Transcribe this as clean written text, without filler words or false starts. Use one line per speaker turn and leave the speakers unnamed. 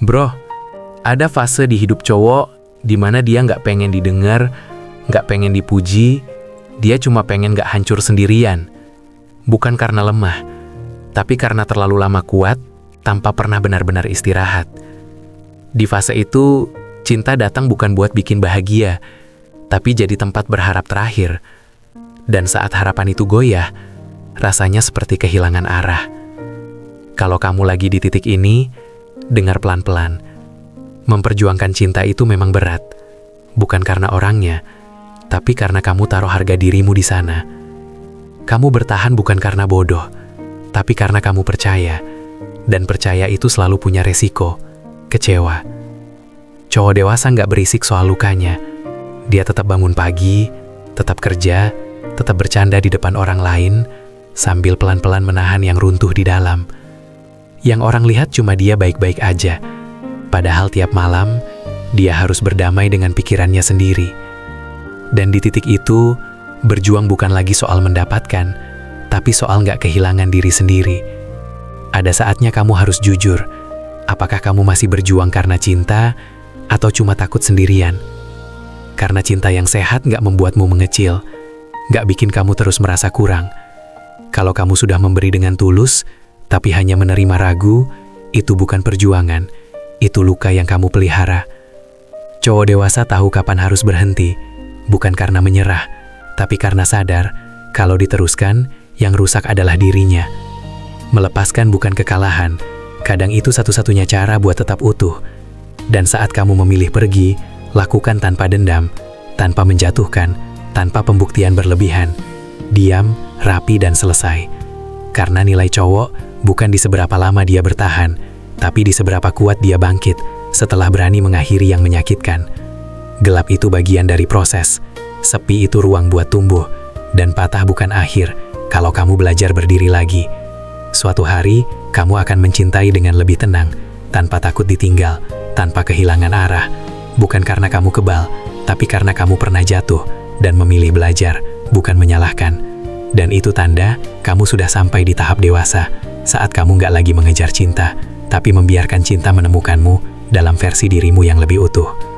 Bro, ada fase di hidup cowok di mana dia nggak pengen didengar, nggak pengen dipuji, dia cuma pengen nggak hancur sendirian. Bukan karena lemah, tapi karena terlalu lama kuat tanpa pernah benar-benar istirahat. Di fase itu, cinta datang bukan buat bikin bahagia, tapi jadi tempat berharap terakhir. Dan saat harapan itu goyah, rasanya seperti kehilangan arah. Kalau kamu lagi di titik ini, dengar pelan-pelan. Memperjuangkan cinta itu memang berat. Bukan karena orangnya, tapi karena kamu taruh harga dirimu di sana. Kamu bertahan bukan karena bodoh, tapi karena kamu percaya. Dan percaya itu selalu punya resiko, kecewa. Cowok dewasa nggak berisik soal lukanya. Dia tetap bangun pagi, tetap kerja, tetap bercanda di depan orang lain, sambil pelan-pelan menahan yang runtuh di dalam. Yang orang lihat cuma dia baik-baik aja. Padahal tiap malam, dia harus berdamai dengan pikirannya sendiri. Dan di titik itu, berjuang bukan lagi soal mendapatkan, tapi soal nggak kehilangan diri sendiri. Ada saatnya kamu harus jujur. Apakah kamu masih berjuang karena cinta, atau cuma takut sendirian? Karena cinta yang sehat nggak membuatmu mengecil, nggak bikin kamu terus merasa kurang. Kalau kamu sudah memberi dengan tulus, tapi hanya menerima ragu, itu bukan perjuangan, itu luka yang kamu pelihara. Cowok dewasa tahu kapan harus berhenti, bukan karena menyerah, tapi karena sadar, kalau diteruskan, yang rusak adalah dirinya. Melepaskan bukan kekalahan, kadang itu satu-satunya cara buat tetap utuh. Dan saat kamu memilih pergi, lakukan tanpa dendam, tanpa menjatuhkan, tanpa pembuktian berlebihan. Diam, rapi, dan selesai. Karena nilai cowok bukan di seberapa lama dia bertahan, tapi di seberapa kuat dia bangkit setelah berani mengakhiri yang menyakitkan. Gelap itu bagian dari proses, sepi itu ruang buat tumbuh, dan patah bukan akhir kalau kamu belajar berdiri lagi. Suatu hari, kamu akan mencintai dengan lebih tenang, tanpa takut ditinggal, tanpa kehilangan arah. Bukan karena kamu kebal, tapi karena kamu pernah jatuh dan memilih belajar, bukan menyalahkan. Dan itu tanda kamu sudah sampai di tahap dewasa, saat kamu nggak lagi mengejar cinta, tapi membiarkan cinta menemukanmu dalam versi dirimu yang lebih utuh.